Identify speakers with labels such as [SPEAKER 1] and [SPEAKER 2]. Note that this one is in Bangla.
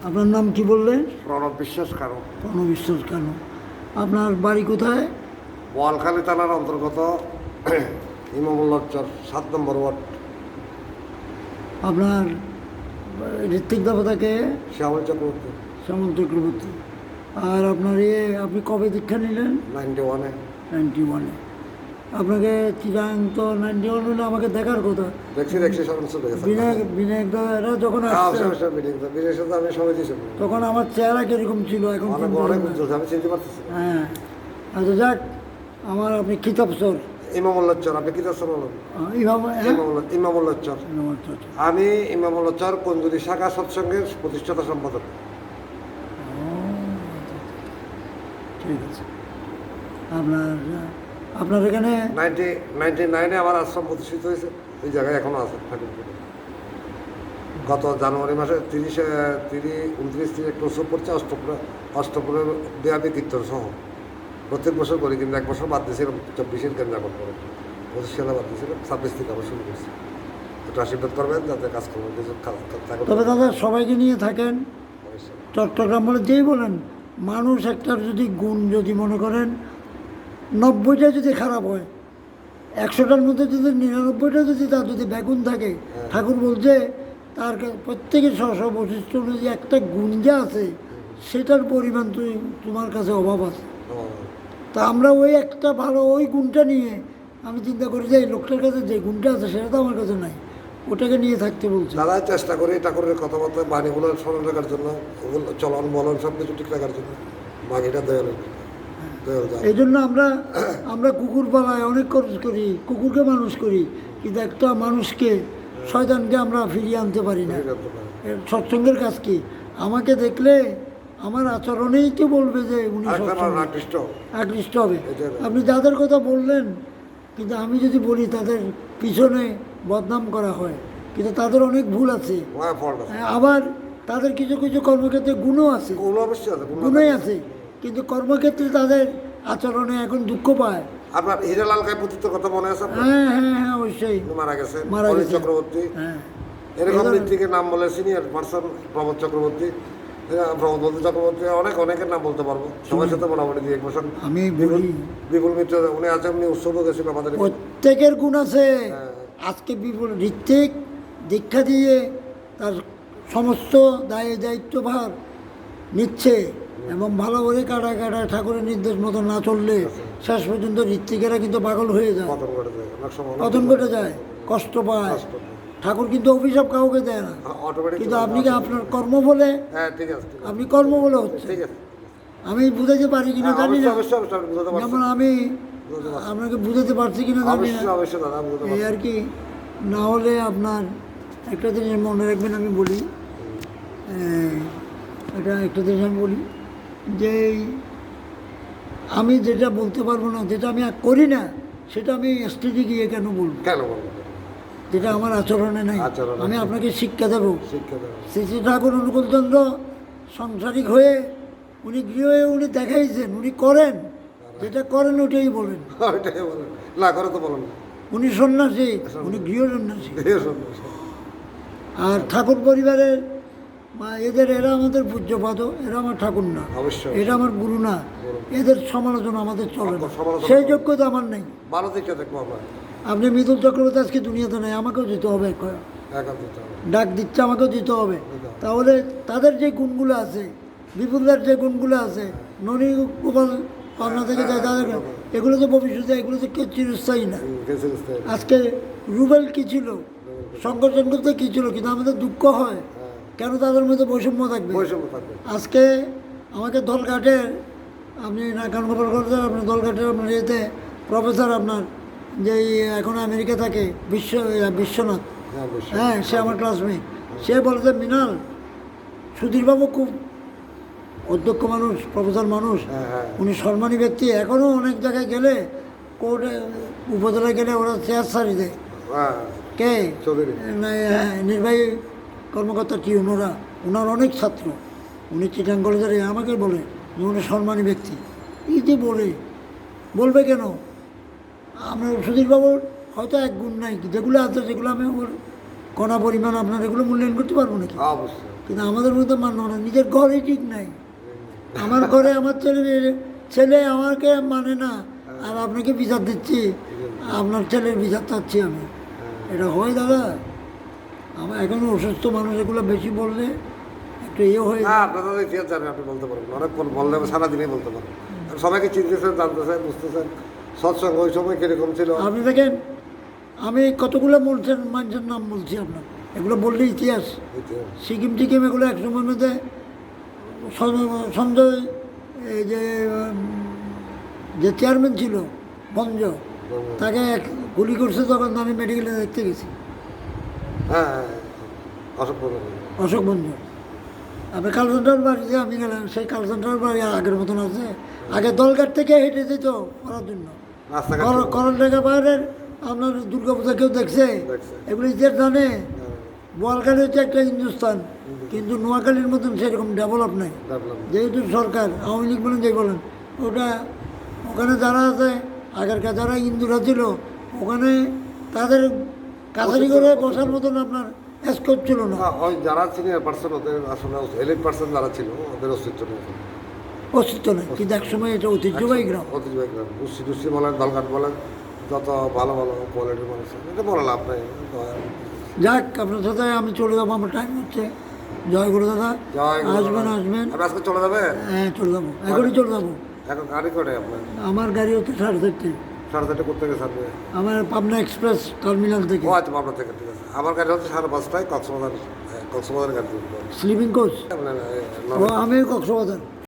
[SPEAKER 1] আপনার নাম কি বললেন?
[SPEAKER 2] প্রণব বিশ্বাস কারণ।
[SPEAKER 1] প্রণব বিশ্বাস কেন? আপনার বাড়ি কোথায়?
[SPEAKER 2] বোয়ালখালী থানার অন্তর্গত ইমামুল্লাহ চর 7 নম্বর ওয়ার্ড।
[SPEAKER 1] আপনার ঋত্বিক দেবতাকে?
[SPEAKER 2] শ্যামল চক্রবর্তী।
[SPEAKER 1] শ্যামল চক্রবর্তী। আর আপনার আপনি কবে দীক্ষা নিলেন?
[SPEAKER 2] 91-এ।
[SPEAKER 1] 91-এ। আপনাকে চিরাং তো 91 হলে আমাকে দেখার কথা।
[SPEAKER 2] দেখছি সব চলে গেছে।
[SPEAKER 1] বিনায়ক দাদা যখন আসছে
[SPEAKER 2] আমি সবাই দিয়েছি
[SPEAKER 1] তখন আমার চেহারা কিরকম ছিল এখন
[SPEAKER 2] অনেক উজ্জ্বল, আমি চিনতে পারতেছি।
[SPEAKER 1] হ্যাঁ, আচ্ছা যাক, আমার আপনি কিতাব স্যার
[SPEAKER 2] ইমামুল্লাহ চর, আপনি কি দর্শন বলুন? ইমামুল্লাহ চর। আমি ইমামুল্লাহ চর কঞ্জুরি শাখা সৎসঙ্গের প্রতিষ্ঠাতা সম্পাদক।
[SPEAKER 1] ঠিক আছে। আপনার এখানে
[SPEAKER 2] 1999-এ আমার আশ্রম প্রতিষ্ঠিত হয়েছে, ওই জায়গায় এখনো আছে ঠাকুরপুরে। গত জানুয়ারি মাসে 29-31 পড়ছে অষ্টপুরে ব্যাপী কীর্তন সহ প্রত্যেক বছর করি, কিন্তু 1 বছর বাদ দিয়েছিলাম 24-এর কেন্দ্রাপন করে, 25 সালে বাদ দিয়েছিলাম, 26 থেকে আবার শুরু করছি। একটু আশীর্বাদ করবেন যাতে কাজ করবেন।
[SPEAKER 1] তবে দাদা সবাইকে নিয়ে থাকেন চট্টগ্রাম বলে যেই বলেন, মানুষ একটার যদি গুণ যদি মনে করেন 90টা যদি খারাপ হয়, 100টার মধ্যে যদি 99টা যদি তার যদি বেগুন থাকে, ঠাকুর বলছে তার প্রত্যেকের স্ব বৈশিষ্ট্য অনুযায়ী একটা গুণ যা আছে সেটার পরিমাণ তোমার কাছে অভাব আছে। তা আমরা ওই একটা ভালো ওই গুণটা নিয়ে আমি চিন্তা করি যে এই লোকটার কাছে যে গুণটা আছে সেটা তো আমার কাছে নাই, ওটাকে নিয়ে থাকতে বলছে।
[SPEAKER 2] দাদা চেষ্টা করি ঠাকুরের কথাবার্তা বাণীগুলো স্মরণ রাখার জন্য, চলন বলন সব কিছু ঠিক রাখার জন্য, বাকিটা দয়াল।
[SPEAKER 1] এই জন্য আমরা কুকুর পালায় অনেক খরচ করি, কুকুরকে মানুষ করি, কিন্তু একটা মানুষকে শয়তানকে আমরা ফিরিয়ে আনতে পারি না। সৎসঙ্গের কাজ কি? আমাকে দেখলে আমার আচরণেই তো বলবে যে উনি আকৃষ্ট হবে। আপনি যাদের কথা বললেন, কিন্তু আমি যদি বলি তাদের পিছনে বদনাম করা হয়, কিন্তু তাদের অনেক ভুল আছে। আবার তাদের কিছু কিছু কর্মক্ষেত্রে গুণও আছে, গুণই আছে, কিন্তু কর্মক্ষেত্রে তাদের আচরণে এখন দুঃখ পায়।
[SPEAKER 2] আপনার হীরালাল কায়পতির কথা মনে আছে?
[SPEAKER 1] হ্যাঁ হ্যাঁ হ্যাঁ, অবশ্যই
[SPEAKER 2] মারা গেছে চক্রবর্তী।
[SPEAKER 1] হ্যাঁ,
[SPEAKER 2] এরকম ঋত্বিকের নাম বলে সিনিয়র পার্সন প্রমোদ চক্রবর্তী, চক্রবর্তী, অনেকের নাম বলতে পারবো, সবার সাথে মোটামুটি 1 বছর।
[SPEAKER 1] আমি বলি
[SPEAKER 2] বিপুল মিত্র উনি আছেন, উনি উৎসবও গেছিল আমাদের।
[SPEAKER 1] প্রত্যেকের গুণ আছে। আজকে বিপুল ঋত্বিক দীক্ষা দিয়ে তার সমস্ত দায়িত্বভার নিচ্ছে এবং ভালো করে কাটায় ঠাকুরের নির্দেশ মতো না চললে শেষ পর্যন্ত ঋত্বিকেরা কিন্তু পাগল হয়ে যায়, পতন ঘটে যায়, কষ্ট পায়। ঠাকুর কিন্তু অভিশাপ কাউকে দেয় না, কিন্তু আপনি কি আপনার কর্ম বলে, আপনি কর্ম বলে হচ্ছে। আমি বুঝাতে পারি কিনা জানি না, যেমন আমি আপনাকে বুঝাতে পারছি কিনা জানি না, এই আর কি। না হলে আপনার একটা জিনিস মনে রাখবেন, আমি বলি একটা জিনিস আমি বলি যে আমি যেটা বলতে পারবো না, যেটা আমি করি না, সেটা আমি স্টেজে গিয়ে কেন বলবো? যেটা আমার আচরণে নাই, আমি আপনাকে শিক্ষা দেবো। শ্রী শ্রী ঠাকুর অনুকূলচন্দ্র সাংসারিক হয়ে উনি গৃহ হয়ে উনি দেখাইছেন, উনি করেন, যেটা করেন ওটাই বলেন, উনি সন্ন্যাসী, উনি গৃহ সন্ন্যাসী। আর ঠাকুর পরিবারের এরা আমাদের পূজ্যপাদ, এরা আমার ঠাকুর না, এরা আমার গুরু না, এদের সমালোচনা আমাদের চলে না, সেই যোগ্যতা আমার নেই। আপনি মৃদুল চক্রবর্তী আজকে দুনিয়াতে নাই, আমাকেও দিতে হবে, ডাক দিচ্ছে আমাকেও দিতে হবে। তাহলে তাদের যে গুণগুলো আছে, বিপুলদার যে গুণগুলো আছে, ননী গোপাল পাবনা থেকে যায়, তাদের এগুলো তো ভবিষ্যতে, এগুলো তো কেউ চিরস্থায়ী না। আজকে রুবেল কী ছিল, সংগঠন করতে কী ছিল, কিন্তু আমাদের দুঃখ হয় কেন তাদের মধ্যে বৈষম্য থাকবে। আজকে আমাকে দলঘাটের, আপনি নাকান গোপাল করতেন, আপনার দলঘাটের আপনার ইয়েতে প্রফেসর আপনার যে এখন আমেরিকা থাকে বিশ্বনাথ, হ্যাঁ, সে আমার ক্লাসমেট, সে বলছে মিনাল সুধীরবাবু খুব অধ্যক্ষ মানুষ, প্রফেসর মানুষ, উনি সম্মানী ব্যক্তি, এখনও অনেক জায়গায় গেলে কোর্টে উপজেলায় গেলে ওরা চেয়ার সারি দেয়। কে? নির্বাহী কর্মকর্তা কি ওনার অনেক ছাত্র, উনি চিটাং কলেজের, আমাকে বলে যে উনি সম্মানী ব্যক্তি। এই যে বলবে কেন? আমরা সুধীরবাবুর হয়তো এক গুণ নাই, যেগুলো আছে যেগুলো আমি ওর কণা পরিমাণ আপনার এগুলো মূল্যায়ন করতে পারবো নাকি? কিন্তু আমাদের মধ্যে মান্য না, নিজের ঘরে ঠিক নাই। আমার ঘরে আমার ছেলে আমাকে মানে না, আর আপনাকে বিচার দিচ্ছি, আপনার ছেলের বিচার চাচ্ছি আমি। এটা হয় দাদা? আমার এখন অসুস্থ মানুষ এগুলো বেশি বললে একটু হয়ে
[SPEAKER 2] না, আপনারা ইতিহাস জানেন, আপনি বলতে পারবেন, অনেক বললে সারাদিনই বলতে পারেন। সবাইকে চিনতেছেন, জানতেছেন, বুঝতেছেন সৎসঙ্গ ওই সময় কিরকম ছিল।
[SPEAKER 1] আপনি দেখেন, আমি কতগুলো মানুষের নাম বলছি আপনার, এগুলো বললে ইতিহাস। সিকিম টিকিম এগুলো এক সময়ের মধ্যে সঞ্জয় এই যে চেয়ারম্যান ছিল বঞ্জ, তাকে গুলি করছে তখন আমি মেডিকেলে দেখতে গেছি।
[SPEAKER 2] হ্যাঁ,
[SPEAKER 1] অশোক বঞ্জ। আপনি কালসেন্টার বাড়িতে আমি গেলাম, সেই কালসেন্টার বাড়ি আগের মতন আছে। আগে দলঘাট থেকে হেঁটে যেত করার জন্য। করণডাঙ্গা পাহাড়ের আপনার দুর্গাপূজা কেউ দেখছে? এগুলো ইতিহাস জানে। বোয়ালখালী হচ্ছে একটা হিন্দুস্তান, কিন্তু নোয়াখালীর মতন সেরকম ডেভেলপ নাই। যেহেতু সরকার আওয়ামী লীগ বলেন, যাই বলেন, ওটা ওখানে যারা আছে আগেরকার যারা হিন্দুরা ছিল, ওখানে তাদের কাছারি করে বসার মতন আপনার স্কোপ ছিল না।
[SPEAKER 2] ওই যারা সিনিয়র পার্সন, ওদের আসলে এলিট পার্সন যারা ছিল, ওদের অস্তিত্ব নেই।
[SPEAKER 1] অস্তিত্ব নেই, কিন্তু একসময় এটা ঐতিহ্যবাহী গ্রাম।
[SPEAKER 2] ঐতিহ্যবাহী গ্রাম, গুষ্টি বলেন, দলঘাট বলেন, যত ভালো ভালো কোয়ালিটির মানুষ, এটা বলে লাভ নেই।
[SPEAKER 1] যাক, আপনার সাথে আমি চলে যাবো, আমার টাইম হচ্ছে। জয় গুরু দাদা, আসবেন।
[SPEAKER 2] আজকে চলে যাবে?
[SPEAKER 1] হ্যাঁ, চলে যাবো, এখনই চলে যাবো।
[SPEAKER 2] এখন গাড়ি করে আপনার?
[SPEAKER 1] আমার গাড়ি হচ্ছে 4:30।
[SPEAKER 2] 4:30 করতে গেছে আপনি?
[SPEAKER 1] আমার পাবনা এক্সপ্রেস টার্মিনাল থেকে।
[SPEAKER 2] ও আচ্ছা, পাবনা থেকে, ঠিক আছে। আমার গাড়ি হচ্ছে 5:30টায় কক্সবাজারের গাড়ি।
[SPEAKER 1] Sleeping coach? আমি কক্সবাজার।